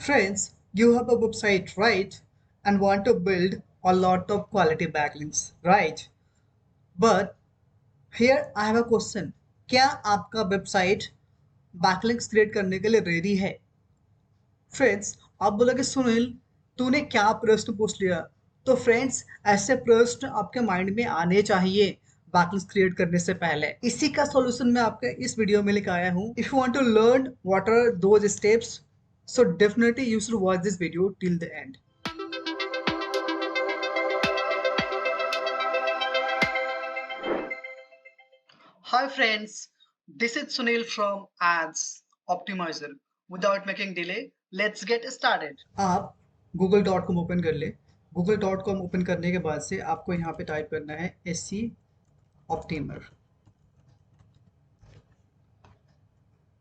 Friends, you have a website, right? And want to build a lot of quality backlinks, right? But here I have a question. क्या आपका website backlinks create करने के लिए ready है? Friends, आप बोलोगे सुनील, तूने क्या प्रश्न पूछ लिया? तो फ्रेंड्स, ऐसे प्रश्न आपके माइंड में आने चाहिए बैकलिंक्स क्रिएट करने से पहले। इसी का सॉल्यूशन मैं आपके इस वीडियो में लेकर आया हूँ। If you want to learn what are those steps, so definitely you should watch this video till the end. Hi friends, this is Sunil from Ads Optimizer. Without making delay, let's get started. आप google.com open कर ले। google.com open करने के बाद से आपको यहाँ पे टाइप करना है SC Optimer।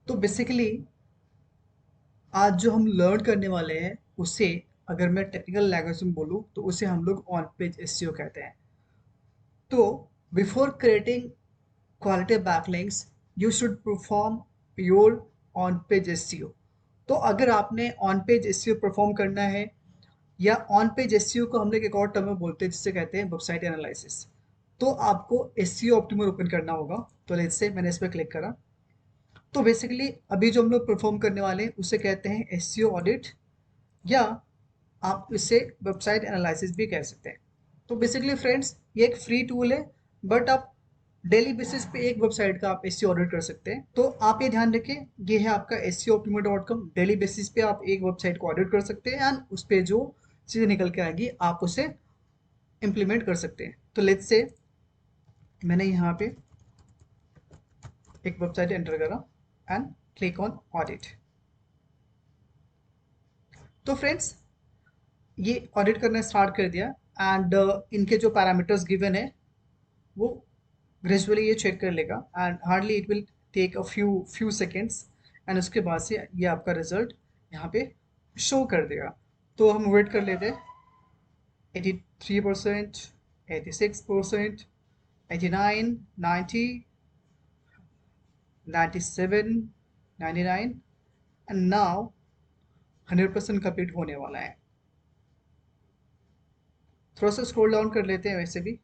तो बेसिकली आज जो हम लर्न करने वाले हैं उसे अगर मैं टेक्निकल लैंग्वेज में बोलूँ तो उसे हम लोग ऑन पेज एसईओ कहते हैं। तो before creating quality backlinks you should perform your on page SEO। तो अगर आपने ऑन पेज SEO परफॉर्म करना है या ऑन पेज SEO को हम लोग एक और टर्म में बोलते हैं जिसे कहते हैं वेबसाइट एनालिसिस, तो आपको SEO ऑप्टिमर ओपन करना होगा। तो लेट्स से मैंने इस पर क्लिक करा। तो बेसिकली अभी जो हम लोग परफॉर्म करने वाले हैं उसे कहते हैं SEO ऑडिट, या आप इसे वेबसाइट एनालिसिस भी कह सकते हैं। तो बेसिकली फ्रेंड्स, ये एक फ्री टूल है, बट आप डेली बेसिस पे एक वेबसाइट का आप एसईओ ऑडिट कर सकते हैं। तो आप ये ध्यान रखें, ये है आपका SEOoptimer.com। डेली बेसिस पे आप एक वेबसाइट को ऑडिट कर सकते हैं एंड उस पे जो चीज़ें निकल के आएगी आप उसे इम्प्लीमेंट कर सकते हैं। तो लेट्स से मैंने यहाँ पे एक वेबसाइट एंटर करा एंड क्लिक ऑन ऑडिट। तो फ्रेंड्स, ये ऑडिट करना स्टार्ट कर दिया एंड इनके जो पैरामीटर्स गिवन है वो ग्रेजुअली ये चेक कर लेगा and hardly it will take a few seconds and उसके बाद से ये आपका रिजल्ट यहाँ पे शो कर देगा। तो हम वेट कर लेते हैं। 83%, 86%, 89, 90, 97, 99 एंड नाउ 100% कंप्लीट होने वाला है। थोड़ा सा स्क्रॉल डाउन कर लेते हैं वैसे भी,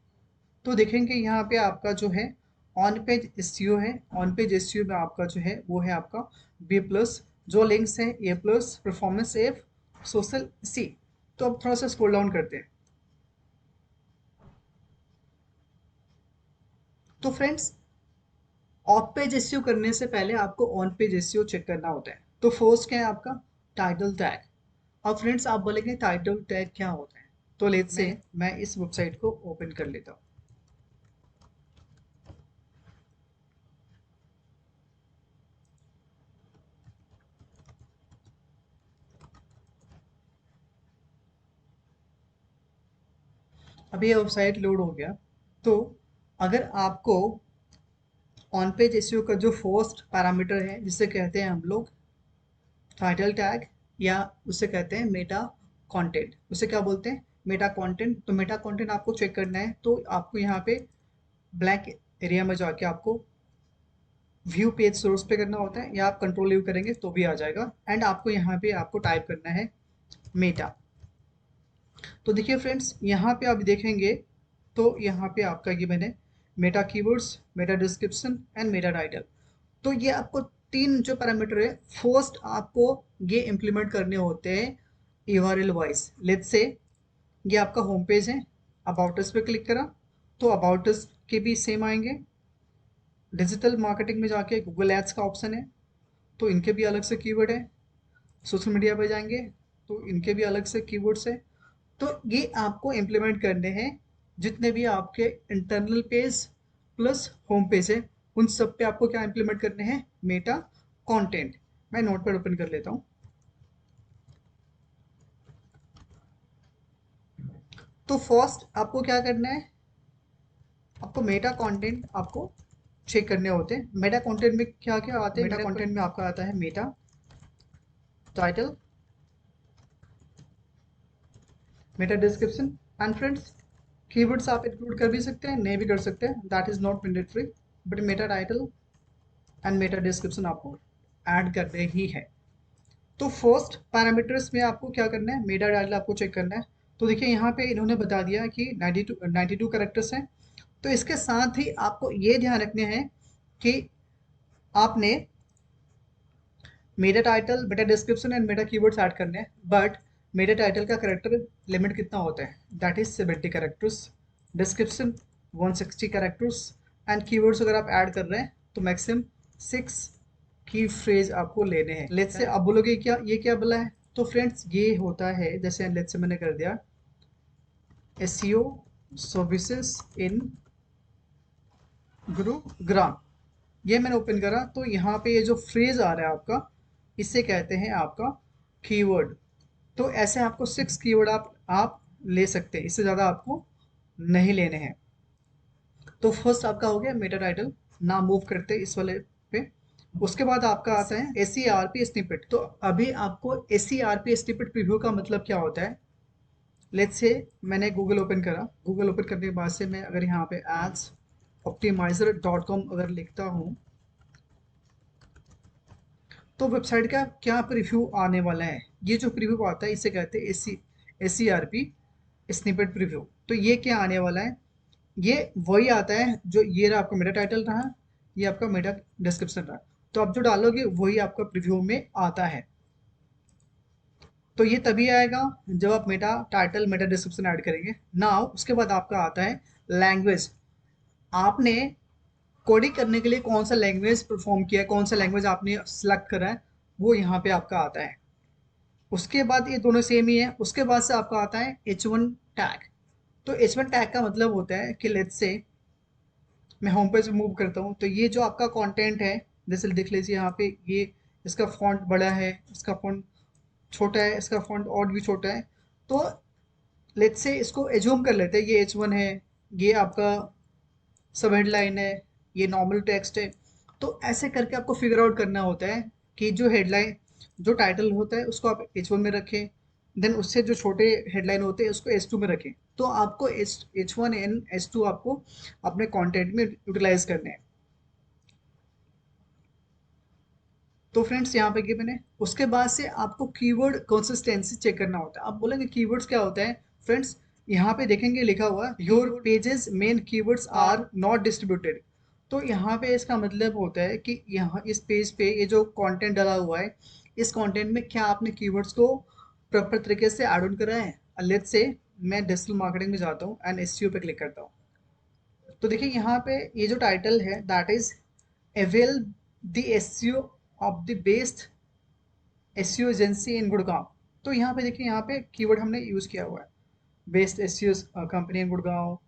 तो देखेंगे यहाँ पे आपका जो है ऑन पेज एसईओ है। ऑन पेज एसईओ में आपका जो है वो है आपका बी प्लस, जो लिंक्स है ए प्लस, परफॉर्मेंस एफ, सोशल सी। तो अब थोड़ा सा स्क्रॉल डाउन करते हैं। तो फ्रेंड्स, ऑफ पेज एसईओ करने से पहले आपको ऑन पेज एसईओ चेक करना होता है। तो फर्स्ट क्या है आपका टाइटल टैग। अब फ्रेंड्स, आप बोलेंगे टाइटल टैग क्या होता है? तो लेट्स से मैं इस वेबसाइट को ओपन कर लेता हूँ। अभी ये वेबसाइट लोड हो गया। तो अगर आपको ऑन पेज एसईओ का जो फर्स्ट पैरामीटर है जिसे कहते हैं हम लोग टाइटल टैग, या उसे कहते हैं मेटा कंटेंट, उसे क्या बोलते हैं मेटा कंटेंट। तो मेटा कंटेंट आपको चेक करना है तो आपको यहाँ पे ब्लैक एरिया में जाके आपको व्यू पेज सोर्स पे करना होता है, या आप कंट्रोल यू करेंगे तो भी आ जाएगा एंड आपको यहाँ पे आपको टाइप करना है मेटा। तो देखिए फ्रेंड्स, यहाँ पे आप देखेंगे तो यहाँ पे आपका ये मैंने Meta keywords, Meta description and Meta title. तो ये आपको तीन जो पैरामीटर है फर्स्ट आपको ये इम्प्लीमेंट करने होते हैं यूआरएल वाइज। लेट्स से ये आपका होम पेज है, अबाउट अस पे क्लिक करा तो अबाउट अस के भी सेम आएंगे। डिजिटल मार्केटिंग में जाके गूगल एड्स का ऑप्शन है तो इनके भी अलग से कीवर्ड है। सोशल मीडिया पे जाएंगे तो इनके भी अलग से कीवर्ड्स है। तो ये आपको इम्प्लीमेंट करने हैं जितने भी आपके internal page plus home page है, उन सब पे आपको क्या इम्प्लीमेंट करने हैं मेटा कंटेंट। मैं नोटपैड ओपन कर लेता हूँ। तो फर्स्ट आपको क्या करना है, आपको मेटा कंटेंट आपको चेक करने होते हैं। मेटा कंटेंट में क्या क्या आते हैं? मेटा कंटेंट में आपका आता है Meta title, Meta description and friends keywords आप इंक्लूड कर भी सकते हैं, नहीं भी कर सकते हैं, that is not mandatory, but Meta title and Meta description आपको ऐड करने ही है। तो फर्स्ट पैरामीटर्स में आपको क्या करना है, मेटा टाइटल आपको चेक करना है। तो देखिए यहाँ पे इन्होंने बता दिया कि 92 कैरेक्टर्स हैं। तो इसके साथ ही आपको ये ध्यान रखने हैं कि आपने Meta title, Meta description and Meta keywords add करने हैं। बट मेटा टाइटल का कैरेक्टर लिमिट कितना होता है, that is 70 characters, description 160 characters and keywords अगर आप ऐड कर रहे हैं तो मैक्सिमम 6 की फ्रेज आपको लेने हैं। लेट्स से आप बोलोगे क्या ये क्या बोला है, तो फ्रेंड्स ये होता है, जैसे लेट्स से मैंने कर दिया एसईओ सर्विसेज इन गुरुग्राम, ये मैंने ओपन करा तो यहाँ पे ये जो फ्रेज आ रहा है आपका, इसे कहते हैं आपका कीवर्ड। तो ऐसे आपको 6 कीवर्ड आप ले सकते हैं, इससे ज़्यादा आपको नहीं लेने हैं। तो फर्स्ट आपका हो गया मेटा टाइटल, नाम मूव करते हैं इस वाले पे। उसके बाद आपका आता है S C R P snippet. तो अभी आपको S C R P snippet preview का मतलब क्या होता है, लेट्स से मैंने गूगल ओपन करा, गूगल ओपन करने के बाद से मैं अगर यहाँ पे एड्स optimizer.com अगर लिखता हूँ तो वेबसाइट का क्या प्रीव्यू आने वाला है। ये जो प्रीव्यू आता है इसे कहते हैं S C R P snippet preview. तो ये क्या आने वाला है, ये वही आता है जो ये रहा आपका मेटा टाइटल रहा, ये आपका मेटा डिस्क्रिप्शन रहा। तो आप जो डालोगे वही आपका प्रीव्यू में आता है। तो ये तभी आएगा जब आप Meta title Meta description add करेंगे। नाउ उसके बाद आपका आता है लैंग्वेज। आपने कोडिंग करने के लिए कौन सा लैंग्वेज परफॉर्म किया है, कौन सा लैंग्वेज आपने सेलेक्ट करा है, वो यहाँ पे आपका आता है। उसके बाद ये दोनों सेम ही है। उसके बाद से आपका आता है H1 टैग। तो H1 टैग का मतलब होता है कि लेट्स से मैं होम पेज मूव करता हूँ तो ये जो आपका कंटेंट है, जैसे देख लीजिए यहाँ पे ये इसका फॉन्ट बड़ा है, इसका फॉन्ट छोटा है, इसका फॉन्ट और भी छोटा है। तो लेट्स से इसको एज्यूम कर लेते हैं ये H1 है, ये आपका सब हेडलाइन है, ये नॉर्मल टेक्स्ट है। तो ऐसे करके आपको फिगर आउट करना होता है कि जो हेडलाइन, जो टाइटल होता है उसको आप H1 में रखें, देन उससे जो छोटे हेडलाइन होते हैं उसको H2 में रखें। तो आपको H1 एंड H2 आपको अपने कंटेंट में यूटिलाइज करने हैं। तो फ्रेंड्स यहाँ पे मैंने उसके बाद से आपको कीवर्ड कंसिस्टेंसी चेक करना होता है। आप बोलेंगे कीवर्ड्स क्या होता है, फ्रेंड्स यहाँ पे देखेंगे लिखा हुआ है your pages main keywords are not distributed. तो यहाँ पे इसका मतलब होता है कि यहाँ इस पेज पे ये जो कंटेंट डाला हुआ है, इस कंटेंट में क्या आपने कीवर्ड्स को प्रॉपर तरीके से ऐड ऑन करा है। लेट्स से मैं डिजिटल मार्केटिंग में जाता हूँ एंड एसईओ पे क्लिक करता हूँ। तो देखिए यहाँ पे ये जो टाइटल है that is avail the SEO of the best SEO agency in Gurgaon. तो यहाँ पे देखिए यहाँ पे कीवर्ड हमने यूज किया हुआ है, best SEO company in Gurgaon,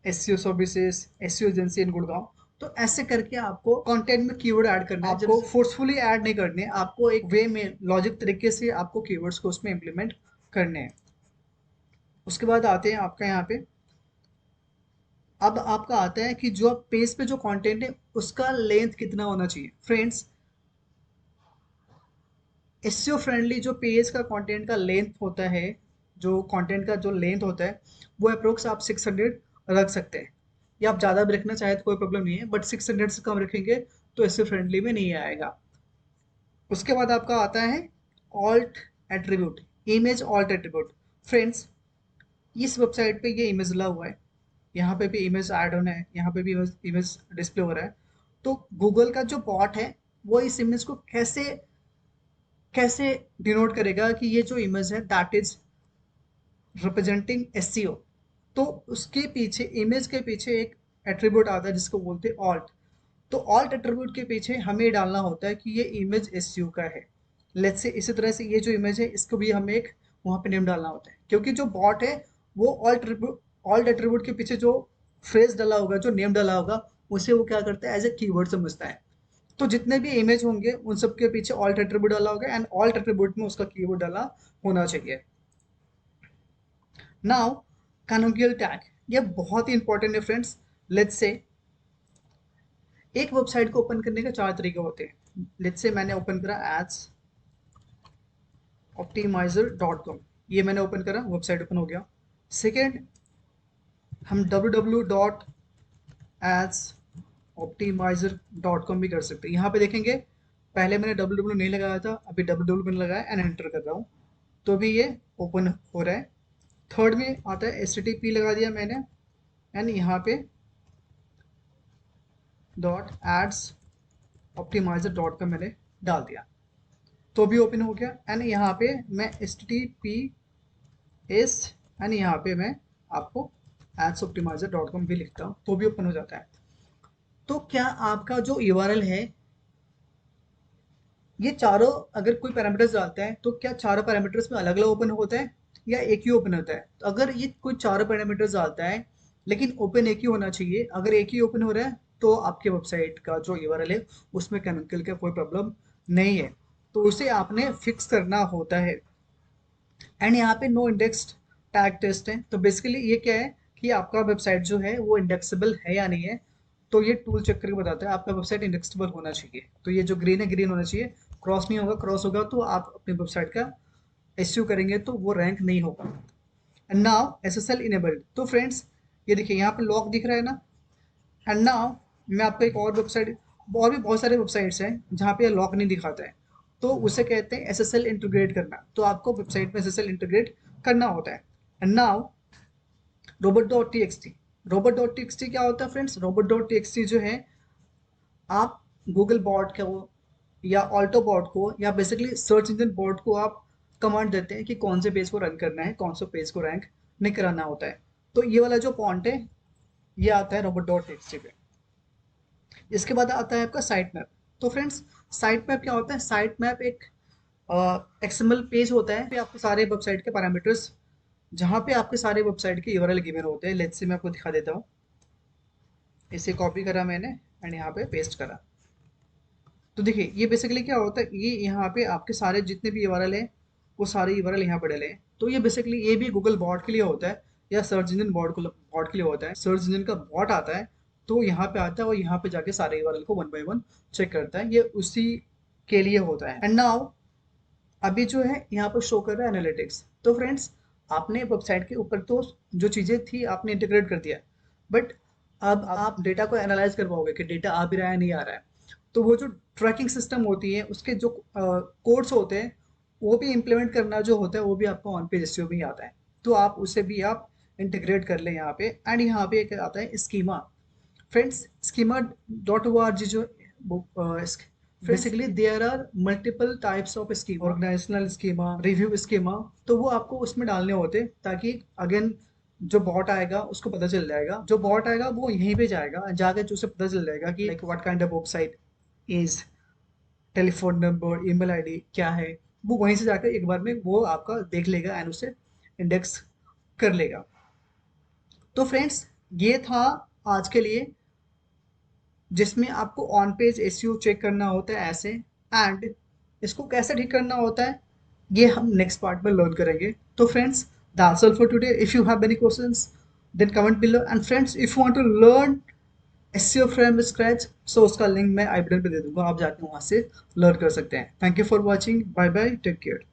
SEO services, SEO agency in Gurgaon. तो ऐसे करके आपको कंटेंट में कीवर्ड ऐड करना है। आपको फोर्सफुली ऐड नहीं करने, आपको एक वे में लॉजिक तरीके से आपको कीवर्ड्स को उसमें इंप्लीमेंट करने हैं। उसके बाद आते हैं आपका यहाँ पे, अब आपका आता है कि जो पेज पे जो कंटेंट है उसका लेंथ कितना होना चाहिए। फ्रेंड्स एसईओ फ्रेंडली जो पेज का कंटेंट का लेंथ होता है, जो कंटेंट का जो लेंथ होता है वो अप्रोक्स आप 600 रख सकते हैं, या आप ज़्यादा भी रखना चाहे तो कोई प्रॉब्लम नहीं है, बट 600 से कम रखेंगे तो एसईओ फ्रेंडली में नहीं आएगा। उसके बाद आपका आता है alt attribute, image alt attribute. Friends इस वेबसाइट पे ये इमेज लगा हुआ है, यहाँ पे भी इमेज ऐड होना है, यहाँ पे भी इमेज डिस्प्ले हो रहा है। तो गूगल का जो बॉट है वो इस इमेज को कैसे कैसे डिनोट करेगा कि ये जो इमेज है दैट इज रिप्रेजेंटिंग एसईओ। तो उसके पीछे, इमेज के पीछे एक एट्रीब्यूट आता है जिसको बोलते हैं ऑल्ट। तो ऑल्ट एट्रीब्यूट के पीछे हमें ये डालना होता है कि ये इमेज एसईओ का है। लेट्स से इसी तरह से ये जो इमेज है इसको भी हमें एक वहाँ पे नेम डालना होता है, क्योंकि जो बॉट है वो ऑल्ट एट्रीब्यूट के पीछे जो फ्रेज डाला होगा, जो नेम डाला होगा, उसे वो क्या करता है एज ए कीवर्ड समझता है। तो जितने भी इमेज होंगे उन सब के पीछे ऑल्ट एट्रीब्यूट डाला होगा एंड ऑल्ट एट्रीब्यूट में उसका कीवर्ड डाला होना चाहिए। नाउ कैनोनिकल टैग, ये बहुत ही इंपॉर्टेंट है फ्रेंड्स। लेट्स से एक वेबसाइट को ओपन करने के 4 तरीके होते हैं। लेट्स से मैंने ओपन करा एड्स optimizer.com, ये मैंने ओपन करा, वेबसाइट ओपन हो गया। सेकेंड, हम www.adsoptimizer.com भी कर सकते हैं। यहाँ पे देखेंगे पहले मैंने www नहीं लगाया था, अभी www मैंने लगाया एंड एंटर कर रहा हूँ, तो भी ये ओपन हो रहा है। थर्ड में आता है HTTP लगा दिया मैंने एंड यहाँ पे डॉट एड्स ऑप्टिमाइजर डॉट का मैंने डाल दिया, तो भी ओपन हो गया। एंड यहाँ पे मैं HTTPS एंड यहाँ पे मैं आपको adsoptimizer.com भी लिखता हूँ, तो भी ओपन हो जाता है। तो क्या आपका जो URL है, ये चारों अगर कोई पैरामीटर्स डालता है तो क्या चारों पैरामीटर्स में अलग अलग ओपन होता है या एक ही ओपन होता है? तो अगर ये कोई चारों पैरामीटर्स डालता है लेकिन ओपन एक ही होना चाहिए, अगर एक ही ओपन हो रहा है तो आपके वेबसाइट का जो URL है उसमें केमिकल का कोई प्रॉब्लम नहीं है, तो उसे आपने फिक्स करना होता है। एंड यहाँ पे नो इंडेक्स टैग टेस्ट है, तो बेसिकली ये क्या है कि आपका वेबसाइट जो है वो इंडेक्सेबल है या नहीं है, तो ये टूल चेक करके बताता है आपका वेबसाइट इंडेक्सेबल होना चाहिए। तो ये जो ग्रीन है ग्रीन होना चाहिए, क्रॉस नहीं होगा, क्रॉस होगा तो आप अपनी वेबसाइट का एसईओ करेंगे तो वो रैंक नहीं होगा। एंड नाउ SSL इनेबल्ड, तो फ्रेंड्स ये देखिए यहाँ पे लॉक दिख रहा है ना। एंड नाउ मैं आपको एक और वेबसाइट, और भी बहुत सारे वेबसाइट्स हैं जहाँ पे लॉक नहीं दिखाता है, तो उसे कहते हैं SSL इंटीग्रेट करना, तो आपको वेबसाइट में SSL इंटीग्रेट करना होता है। एंड नाउ robot.txt, robot.txt क्या होता है फ्रेंड्स? robot.txt जो है, आप गूगल बॉट को या ऑल्टो बॉट को या बेसिकली सर्च इंजन बॉट को आप कमांड देते हैं कि कौन से पेज को रन करना है, कौन से पेज को रैंक नहीं कराना होता है। तो ये वाला जो पॉइंट है ये आता है robot.txt पे। इसके बाद आता है आपका साइट मैप। तो फ्रेंड्स साइट मैप क्या होता है? साइट मैप एक एक्सएमएल पेज होता है पे आपके सारे वेबसाइट के पैरामीटर्स, जहाँ पे आपके सारे वेबसाइट के यूआरएल गिवन होते हैं। लेट्स से मैं आपको दिखा देता हूँ, इसे कॉपी करा मैंने एंड यहाँ पे पेस्ट करा। तो देखिए ये बेसिकली क्या होता है, ये यहाँ पे आपके सारे जितने भी यूआरएल हैं वो सारे यूआरएल यहाँ पे डले हैं। तो ये बेसिकली ये भी गूगल बॉट के लिए होता है या सर्च इंजन बॉट के लिए होता है। सर्च इंजन का बॉट आता है तो यहाँ पे आता है और यहाँ पे जाके सारे यूआरएल को वन बाय वन चेक करता है, ये उसी के लिए होता है। एंड नाउ अभी जो है यहाँ पर शो कर रहा है एनालिटिक्स। तो फ्रेंड्स आपने वेबसाइट के ऊपर तो जो चीज़ें थी आपने इंटीग्रेट कर दिया, बट अब आप डेटा को एनालाइज कर पाओगे कि डेटा आ भी रहा है नहीं आ रहा है। तो वो जो ट्रैकिंग सिस्टम होती है उसके जो कोड्स होते हैं वो भी इम्प्लीमेंट करना जो होता है वो भी आपको ऑन पेज एसईओ में ही आता है, तो आप उसे भी आप इंटीग्रेट कर लें यहाँ पे। एंड यहाँ पे एक आता है schema. Friends schema dot o r g जो basically there are multiple types of schema, organizational schema, review schema, तो वो आपको उसमें डालने होते ताकि अगेन जो बॉट आएगा उसको पता चल जाएगा, जो बॉट आएगा वो यहीं पे जाएगा, जाके जो उसे पता चल जाएगा कि like what kind of website is, telephone number, email ID क्या है, वो वहीं से जाकर एक बार में वो आपका देख लेगा एंड उसे इंडेक्स कर लेगा। तो फ्रेंड्स ये था आज के लिए, जिसमें आपको ऑन पेज एसईओ चेक करना होता है ऐसे, एंड इसको कैसे ठीक करना होता है ये हम नेक्स्ट पार्ट में लर्न करेंगे। तो friends that's all for today. If you have any questions then comment below, and friends if you want to learn SEO from scratch so उसका लिंक मैं आई बटन पे दे दूंगा, आप जाके वहां से लर्न कर सकते हैं। Thank you for watching, bye bye, take care.